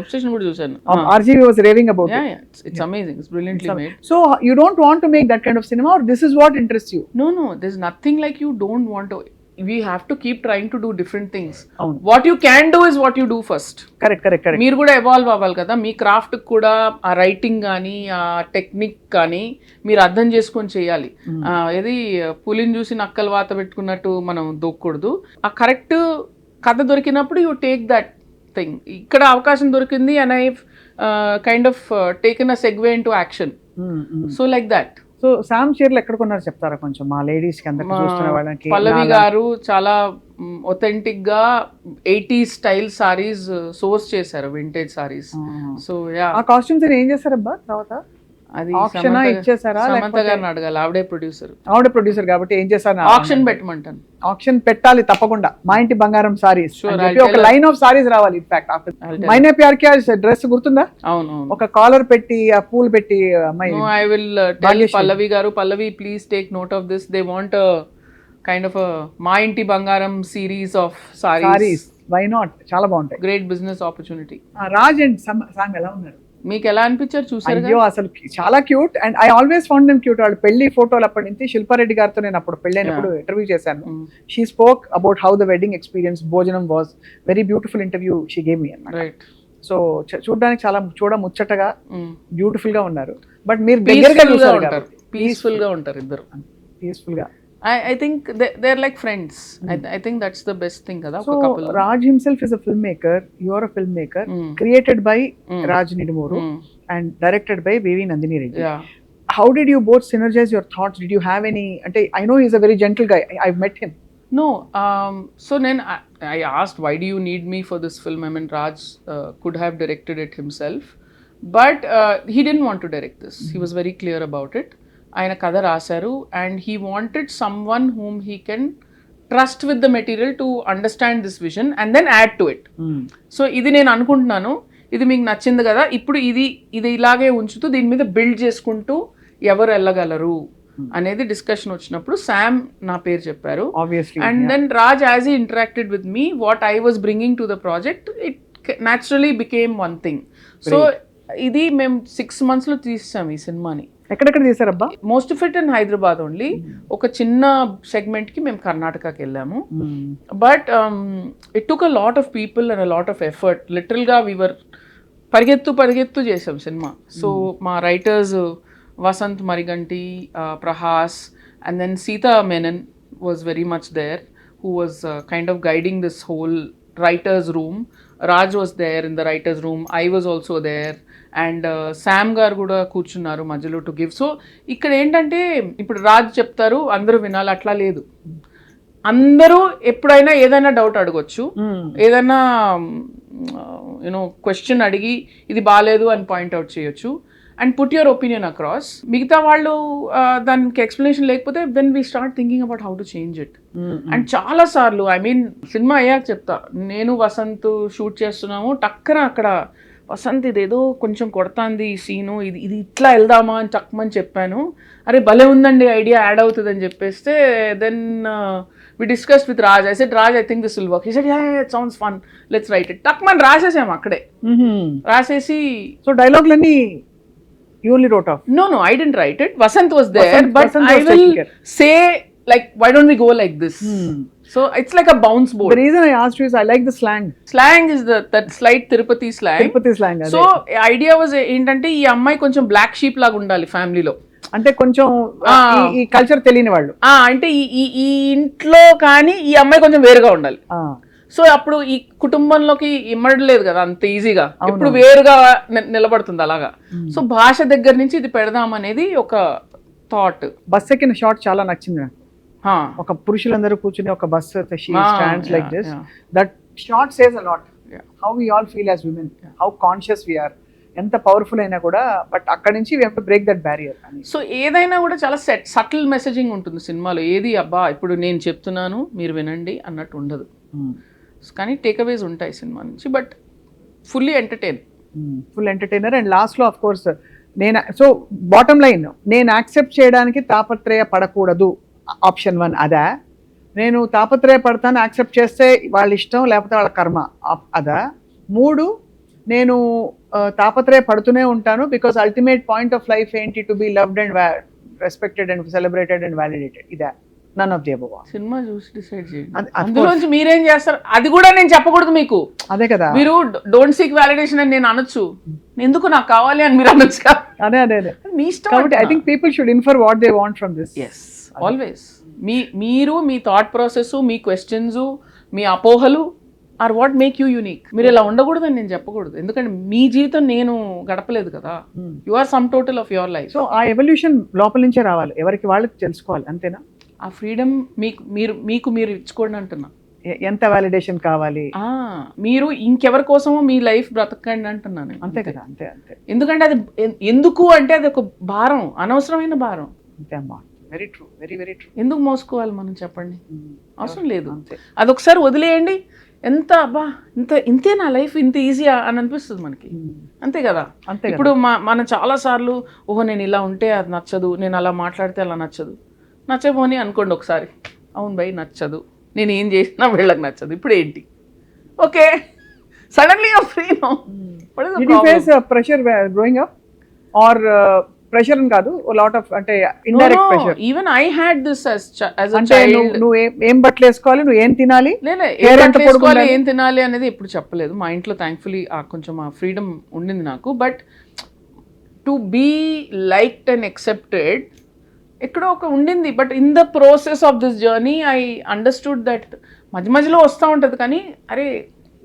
అబ్సెషన్ కూడా చూసాను. RGV was raving about it. It's amazing, it's brilliantly made. So you don't want to make that kind of cinema, or this is what interests you? No, there's nothing like you don't want to. We have to keep trying to do different things. What you can do is what you do first. Correct. మీరు కూడా evolve అవ్వాలి కదా. మీ craft కూడా ఆ writing కానీ ఆ technique కానీ మీరు అర్థం చేసుకొని చేయాలి. ఏది పులిని చూసి నక్కలు వాత పెట్టుకున్నట్టు మనం దూకూడదు. ఆ కరెక్ట్ కథ దొరికినప్పుడు యూ టేక్ దట్ థింగ్. ఇక్కడ అవకాశం దొరికింది and I kind of taken a segue in to action. So like that. So Sam చీరలు ఎక్కడ కొన్నారు చెప్తారా కొంచెం మా లేడీస్ కి, అందరికి చూస్తున్న వాళ్ళకి? పల్లవి గారు చాలా ఒథెంటిక్ గా 80s స్టైల్ సారీస్ సోర్స్ చేశారు, వింటేజ్ సారీస్. సో యా, ఆ కాస్ట్యూమ్స్ ఏం చేశారబ్బా తర్వాత? అది ఆప్షన్ ఇచ్చేసారా? సమంత గారిని అడగాలి, ఆవిడే ప్రొడ్యూసర్ కాబట్టి ఏం చేశారు? ఆప్షన్ పెట్టమంటాను. ఆప్షన్ పెట్టాలి తప్పకుండా. మా ఇంటి బంగారం సారీస్ ఒక లైన్ ఆఫ్ సారీస్ రావాలి. ఇన్ఫాక్ట్ మైనే ప్యార్ కి డ్రెస్ గుర్తుందా? అవును, ఒక కాలర్ పెట్టి ఆ పూలు పెట్టి అమ్మాయి. ఐ విల్ టెల్ పల్లవి గారు, Pallavi please take note of this. They want kind of మా ఇంటి బంగారం series of saris. Why not? చాలా బాగుంటాయి. Great business opportunity. Raj and Sam ఎలా ఉన్నారు? మీకు ఎలా అనిపించారు చూసారు? అయ్యో అసలు చాలా cute. And I always found them cute. వాళ్ళు పెళ్లి ఫోటోలు అప్పటి నుంచి శిల్పారెడ్డి గారితో నేను అప్పుడు పెళ్ళైనప్పుడు ఇంటర్వ్యూ చేశాను. She spoke about how the wedding experience, భోజనం was very beautiful interview she gave me అన్నమాట. సో చూడడానికి చాలా ముచ్చటగా బ్యూటిఫుల్ గా ఉన్నారు. బట్ మీరు దగ్గరగా చూసారు, పీస్ఫుల్ గా ఉంటారు ఇద్దరు, పీస్ఫుల్ గా. I think they're like friends. I think that's the best thing kada. So Raj himself is a filmmaker, you are a filmmaker, created by Raj Nidumuru and directed by Baby Nandini Reddy. Yeah. How did you both synergize your thoughts? Did you have any, I know he's a very gentle guy, I've met him. No, so then I asked, why do you need me for this film? I mean, Raj could have directed it himself, but he didn't want to direct this. He was very clear about it. ఆయన కథ రాశారు and he wanted someone whom he can trust with the material to understand this vision and then add to it. So ఇది నేను అనుకుంటున్నాను, ఇది మీకు నచ్చింది కదా, ఇప్పుడు ఇది ఇలాగే ఉంచుతూ దీని మీద బిల్డ్ చేసుకుంటూ ఎవరు వెళ్ళగలరు అనేది డిస్కషన్ వచ్చినప్పుడు శామ్ నా పేరు చెప్పారు. Obviously. And then Raj as he interacted with me, what I was bringing to the project, it naturally became one thing. So ఇది మేము 6 months లో తీసాం ఈ సినిమాని. ఎక్కడెక్కడ చేశారబ్బా? Most of it in Hyderabad only. ఒక చిన్న సెగ్మెంట్ కి మేము కర్ణాటకకి వెళ్ళాము. But it took a lot of people and a lot of effort. Literal గా వీవర్ పరిగెత్తు చేసాం సినిమా. సో మా writers Vasanth Mariganti, Prahas, and then Sita Menon was very much there, who was kind of guiding this whole writer's room. Raj was there in the writer's room. I was also there. And Sam గారు కూడా కూర్చున్నారు మధ్యలో to give. So ఇక్కడ ఏంటంటే ఇప్పుడు రాజ్ చెప్తారు అందరూ వినాలి, అట్లా లేదు. అందరూ ఎప్పుడైనా ఏదైనా డౌట్ అడగొచ్చు, ఏదైనా యూనో క్వశ్చన్ అడిగి ఇది బాగాలేదు అని పాయింట్అవుట్ చేయొచ్చు and put your opinion across. మిగతా వాళ్ళు దానికి ఎక్స్ప్లెనేషన్ లేకపోతే then we start thinking about how to change it. And చాలా సార్లు ఐ మీన్ సినిమా అయ్యాక చెప్తా, నేను వసంత్ షూట్ చేస్తున్నాము, టక్కన అక్కడ వసంత్ ఇదేదో కొంచెం కొడతాంది ఈ సీను, ఇది ఇట్లా వెళ్దామా అని టక్మని చెప్పాను. అరే భలే ఉందండి, ఐడియా యాడ్ అవుతుంది అని చెప్పేస్తే then we discuss with Raj. I said Raj, I think this will work. He said yeah it sounds fun, let's write it. టక్మని రాసేసాము అక్కడే. రాసేసి సో డైలాగ్లన్నీ you only wrote off? No, I didn't write it. Vasant was there, but Vasant I was will taking care. say like, why don't we go like this? So it's like a bounce board. The reason I asked you is I like the slang. Slang is that slight Tirupati slang. Tirupati slang. So idea was ఏంటంటే ఈ అమ్మాయి కొంచెం black sheep లాగా ఉండాలి ఫ్యామిలీలో. అంటే కొంచెం ఈ కల్చర్ తెలియని వాళ్ళు. అంటే ఈ ఇంట్లో కానీ ఈ అమ్మాయి కొంచెం వేరుగా ఉండాలి. సో అప్పుడు ఈ కుటుంబంలోకి ఇమ్మడలేదు కదా అంత ఈజీగా, ఇప్పుడు వేరుగా నిలబడుతుంది అలాగా. సో భాష దగ్గర నుంచి ఇది పెడదాం అనేది ఒక థాట్. బస్ ఎక్కిన షాట్ చాలా నచ్చింది నాకు. ఒక పురుషులందరూ కూర్చుని ఒక bus stands like this, that shot says a lot. How we all feel as women, how conscious we are, ఎంత పవర్ఫుల్ అయినా కూడా, బట్ అక్కడ నుంచి we have to break that barrier. So ఏదైనా కూడా చాలా సటిల్ మెసేజింగ్ ఉంటుంది సినిమాలో. ఏది అబ్బా ఇప్పుడు నేను చెప్తున్నాను మీరు వినండి అన్నట్టు ఉండదు. కానీ టేక్అవేస్ ఉంటాయి సినిమా నుంచి, బట్ ఫుల్లీ ఎంటర్టైనర్. అండ్ లాస్ట్లో ఆఫ్ కోర్స్ నేను, సో బాటమ్ లైన్, నేను యాక్సెప్ట్ చేయడానికి తాపత్రయ పడకూడదు ఆప్షన్ 1 అదా, నేను తాపత్రయ పడతాను యాక్సెప్ట్ చేస్తే వాళ్ళ ఇష్టం లేకపోతే వాళ్ళ కర్మ అదా, 3 నేను తాపత్రయ పడుతూనే ఉంటాను because ultimate point of life ఏంటి, to be loved and respected and celebrated and validated, ఇదా? None of the above. Cinema చూసి డిసైడ్ చేయండి. అందులోంచి మీరేం చేస్తారు అది కూడా నేను చెప్పకూడదు మీకు. అదే కదా, మీరు డోంట్ సీక్ వ్యాలిడేషన్ అని నేను అనొచ్చు, ఎందుకు నాకు కావాలి అని మీరు అనొచ్చు. అదే మీ ఇష్టం. కాబట్టి I think people should infer what they want from this. yes always. మీరు మీ థాట్ ప్రాసెస్, మీ క్వశ్చన్స్, మీ అపోహలు or what make you unique. మీరు ఇలా ఉండకూడదని నేను చెప్పకూడదు, ఎందుకంటే మీ జీవితం నేను గడపలేదు కదా. You are sum total of your life. So ఆ ఎవల్యూషన్ లోపల నుంచే రావాలి, ఎవరికి వాళ్ళకి తెలుసుకోవాలి, అంతేనా? ఆ ఫ్రీడమ్ మీరు ఇచ్చుకోండి అంటున్నా. ఎంత వ్యాలిడేషన్ కావాలి, మీరు ఇంకెవరి కోసమో మీ లైఫ్ బ్రతకండి అంటున్నాను. అంతే కదా, అంతే. ఎందుకంటే అది ఎందుకు అంటే అది ఒక భారం, అనవసరమైన భారం. అంతే అమ్మా, వెరీ ట్రూ, వెరీ ట్రూ. ఎందుకు మోసుకోవాలి మనం, చెప్పండి, అవసరం లేదు. అదొకసారి వదిలేయండి. ఎంత అబ్బా ఇంతే నా లైఫ్, ఇంత ఈజీయా అని అనిపిస్తుంది మనకి. అంతే కదా. ఇప్పుడు మనం చాలా సార్లు ఓహో నేను ఇలా ఉంటే అది నచ్చదు, నేను అలా మాట్లాడితే అలా నచ్చబోని అనుకోండి ఒకసారి, అవును భయ్ నచ్చదు, నేను ఏం చేసినా వీళ్ళకి నచ్చదు, ఇప్పుడు ఏంటి, okay suddenly you're free now. Did you face pressure growing up or pressure అని కాదు, లాట్ ఆఫ్ అంటే indirect pressure? Even I had this as a అంటే నువ్వు ఏం బట్టలు వేసుకోవాలి, నువ్వు ఏం తినాలి, ఏం తినాలి అనేది ఎప్పుడు చెప్పలేదు. మా ఇంట్లో థ్యాంక్ఫుల్లీ కొంచెం ఆ ఫ్రీడమ్ ఉండింది నాకు. But to be liked and accepted ఎక్కడో ఒక ఉండింది. But in the process of this journey I understood that మధ్యలో వస్తూ ఉంటుంది, కానీ అరే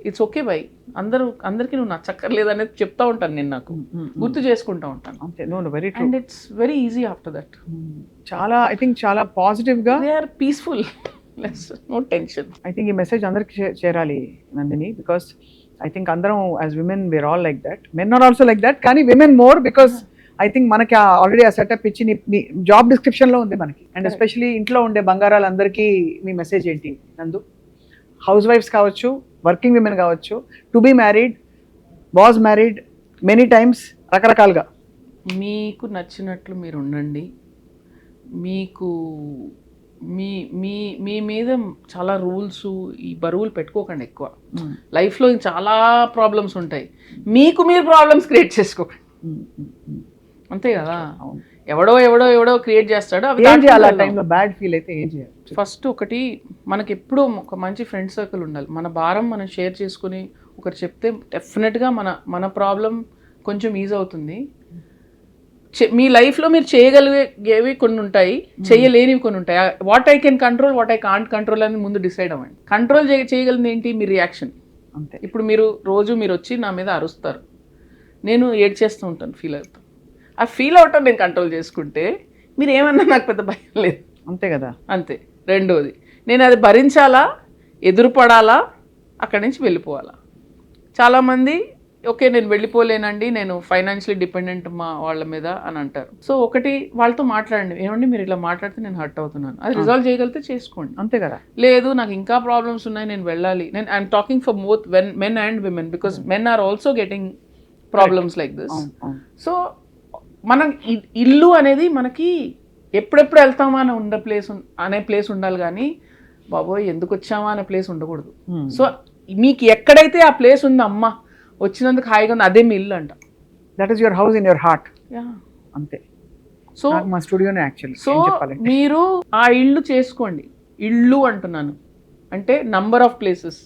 ఇట్స్ ఓకే బై, అందరికీ నువ్వు నచ్చక్కర్లేదు అనేది చెప్తా ఉంటాను నేను, నాకు గుర్తు చేసుకుంటా ఉంటాను. And it's very easy after that. చాలా ఐ థింక్ చాలా పాజిటివ్ గా they are peaceful, no tension. I think ఈ మెసేజ్ అందరికి చేరాలి నందిని, బికాస్ ఐ థింక్ అందరం as women were all like that, men are also like that, కానీ women more because I think మనకి already ఆ setup ఇచ్చి నీ జాబ్ డిస్క్రిప్షన్లో ఉంది మనకి. అండ్ ఎస్పెషలీ ఇంట్లో ఉండే బంగారాలందరికీ మీ మెసేజ్ ఏంటి నందు? హౌస్ వైఫ్స్ కావచ్చు, వర్కింగ్ విమెన్ కావచ్చు, to be married, was married many times, రకరకాలుగా. మీకు నచ్చినట్లు మీరు ఉండండి. మీకు మీ మీ మీ మీద చాలా రూల్స్, ఈ బరువులు పెట్టుకోకండి ఎక్కువ. లైఫ్లో చాలా ప్రాబ్లమ్స్ ఉంటాయి, మీకు మీరు ప్రాబ్లమ్స్ క్రియేట్ చేసుకోకండి. అంతే కదా, ఎవడో ఎవడో ఎవడో క్రియేట్ చేస్తాడు. ఏం చేయాలి ఆ టైంలో? బ్యాడ్ ఫీల్ అయితే ఏం చేయాలి? ఫస్ట్ ఒకటి, మనకి ఎప్పుడూ ఒక మంచి ఫ్రెండ్ సర్కిల్ ఉండాలి. మన భారం మనం షేర్ చేసుకుని ఒకరు చెప్తే డెఫినెట్గా మన ప్రాబ్లం కొంచెం ఈజ్ అవుతుంది. మీ లైఫ్లో మీరు చేయగలిగేవి కొన్ని ఉంటాయి, చేయలేనివి కొన్ని ఉంటాయి. What I can control, what I can't control అని ముందు డిసైడ్ అవ్వండి. కంట్రోల్ చేయగలిగింది ఏంటి? మీ రియాక్షన్. అంతే. ఇప్పుడు మీరు వచ్చి నా మీద అరుస్తారు, నేను ఏడ్చేస్తూ ఉంటాను, ఫీల్ అవుతాను. ఆ ఫీల్ అవటం నేను కంట్రోల్ చేసుకుంటే మీరు ఏమన్నా నాకు పెద్ద భయం లేదు. అంతే కదా. అంతే. రెండోది, నేను అది భరించాలా, ఎదురుపడాలా, అక్కడి నుంచి వెళ్ళిపోవాలా. చాలామంది ఓకే నేను వెళ్ళిపోలేనండి, నేను ఫైనాన్షియలీ డిపెండెంట్ మా వాళ్ళ మీద అని అంటారు. సో ఒకటి, వాళ్ళతో మాట్లాడండి, ఏమండి మీరు ఇలా మాట్లాడితే నేను హర్ట్ అవుతున్నాను, అది రిజాల్వ్ చేయగలిగితే చేసుకోండి. అంతే కదా. లేదు నాకు ఇంకా ప్రాబ్లమ్స్ ఉన్నాయి, నేను వెళ్ళాలి, నేను I'm talking for both men and women, because men are also getting problems like this. So మనం ఇల్లు అనేది మనకి ఎప్పుడెప్పుడు వెళ్తామా అని ఉండే ప్లేస్ ఉండాలి, కానీ బాబోయ్ ఎందుకు వచ్చామా అనే ప్లేస్ ఉండకూడదు. సో మీకు ఎక్కడైతే ఆ ప్లేస్ ఉందో, అమ్మ వచ్చినందుకు హాయిగా ఉంది, అదే మీ ఇల్లు అంట. That is your house in your heart. అంతే. సో మా స్టూడియోనే యాక్చువల్లీ. సో మీరు ఆ ఇల్లు చేసుకోండి. ఇల్లు అంటున్నాను అంటే నంబర్ ఆఫ్ ప్లేసెస్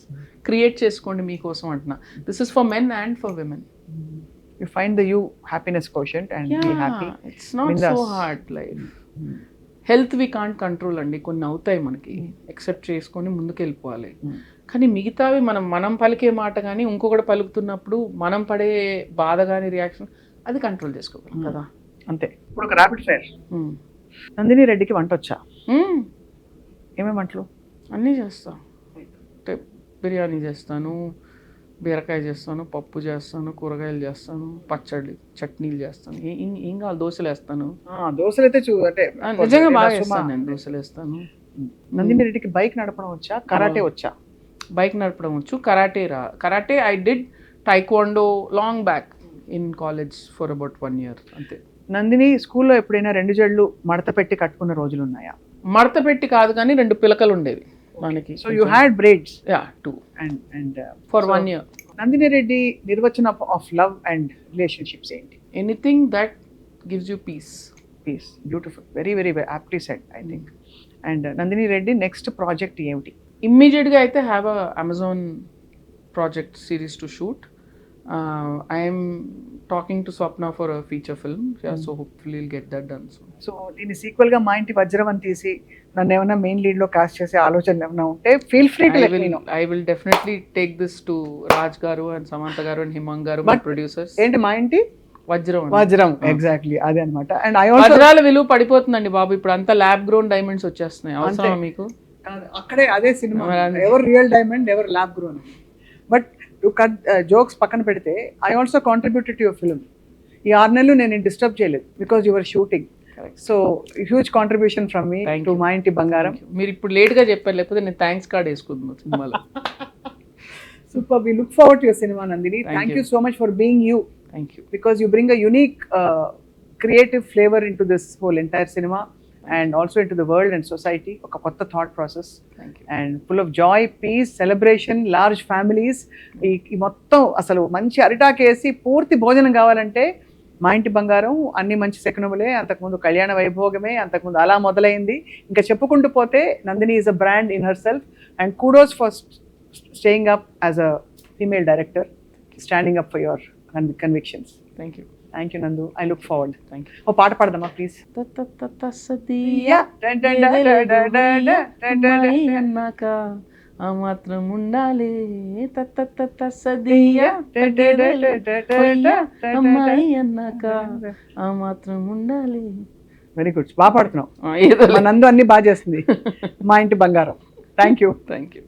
క్రియేట్ చేసుకోండి మీకోసం అంటున్నా. This is for men and for women. You find the you happiness quotient and be happy. It's not so hard life. Health we can't control అండి, కొన్ని అవుతాయి మనకి, ఎక్సెప్ట్ చేసుకొని ముందుకు వెళ్ళిపోవాలి. కానీ మిగతావి మనం పలికే మాట కానీ ఇంకొకటి పలుకుతున్నప్పుడు మనం పడే బాధ కానీ రియాక్షన్, అది కంట్రోల్ చేసుకోగలం కదా. అంతే. ఇప్పుడు ఒక ర్యాపిడ్ ఫైర్. నందిని రెడ్డికి వంట వచ్చా? ఏమేమి వంటలు? అన్నీ చేస్తాను. బిర్యానీ చేస్తాను, బీరకాయ చేస్తాను, పప్పు చేస్తాను, కూరగాయలు చేస్తాను, పచ్చడి చట్నీలు చేస్తాను, ఏం కావాలి, దోశలు వేస్తాను. దోశలు అయితే అంటే నిజంగా బాగా వేస్తాను నేను, దోశలు వేస్తాను. నందిని రెడ్డికి బైక్ నడపడం వచ్చా? కరాటే వచ్చా? బైక్ నడపడం వచ్చు. Karate I did taekwondo long back in college for about 1 year అంతే. నందిని స్కూల్లో ఎప్పుడైనా 2 జడలు మడత పెట్టి కట్టుకున్న రోజులు ఉన్నాయా? మడత పెట్టి కాదు కానీ 2 పిలకలు ఉండేవి మనకి. So you had braids? Yeah, 2 and for 1 year. Nandini Reddy నిర్వచనం ఆఫ్ లవ్ అండ్ రిలేషన్షిప్స్ ఏంటి? Anything that gives you peace. Beautiful, very very aptly said I think. And Nandini Reddy next project ఏమిటి? ఇమ్మీడియట్గా అయితే have a Amazon project series to shoot. I'm talking to Swapna for a feature film, so hopefully will get that done. So దీని sequel గా మా ఇంటి వజ్రం అని తీసి నన్ను ఏమైనా మెయిన్ లీడ్ లో కాస్ట్ చేసే ఆలోచన ఏమైనా ఉంటే feel free to let me know. I will definitely take this to Raj garu and Samantha గారు అండ్ హిమంగ్ గారు, మై ప్రొడ్యూసర్స్. ఏంటి మా ఇంటి వజ్రం? ఎగ్జాక్ట్లీ అదే అనమాట. అండ్ వజ్రాల విలువ పడిపోతుందండి బాబు, ఇప్పుడు అంతా ల్యాబ్ గ్రోన్ డైమండ్స్ వచ్చేస్తున్నాయి. అవసరమా మీకు? అక్కడే అదే సినిమా, ఎవరు రియల్ డైమండ్ ఎవరు lab grown. But to cut jokes పక్కన పెడితే, I also contributed to your film. ఈ 6 నెలలు నేను డిస్టర్బ్ చేయలేదు because your shooting. So huge contribution from me to మా ఇంటి బంగారం. మీరు ఇప్పుడు లేట్ గా చెప్పారు, లేకపోతే నేను థ్యాంక్స్ కార్డ్ వేసుకుంటున్నాను సినిమాలో. Super, we look forward to your cinema, Nandini. Thank you so much for being you. Thank you. Because you bring a unique creative flavor into this whole entire cinema and also into the world and society. Oka kotta thought process. Thank you. And full of joy, peace, celebration, large families. ఈ మొత్తం అసలు మంచి అరిటాకేసి పూర్తి భోజనం కావాలంటే మా ఇంటి బంగారం. అన్ని మంచి శకునములే, అంతకుముందు కళ్యాణ వైభోగమే, అంతకుముందు అలా మొదలైంది. ఇంకా చెప్పుకుంటూ పోతే Nandini is a brand in her self. And kudos for staying up as a female director, standing up for your convictions. Thank you. Thank you, Nandu. I look forward. Thank you. ఓ పాట పాడదామా ప్లీజ్? అన్నాక ఆ మాత్రం ఉండాలి, అమ్మాయి అన్నాక ఆ మాత్రం ఉండాలి. వెరీ గుడ్, బాగా పాడుతున్నావు. నందు అన్ని బాగా చేస్తుంది. మా ఇంటి బంగారం. Thank you. Thank you.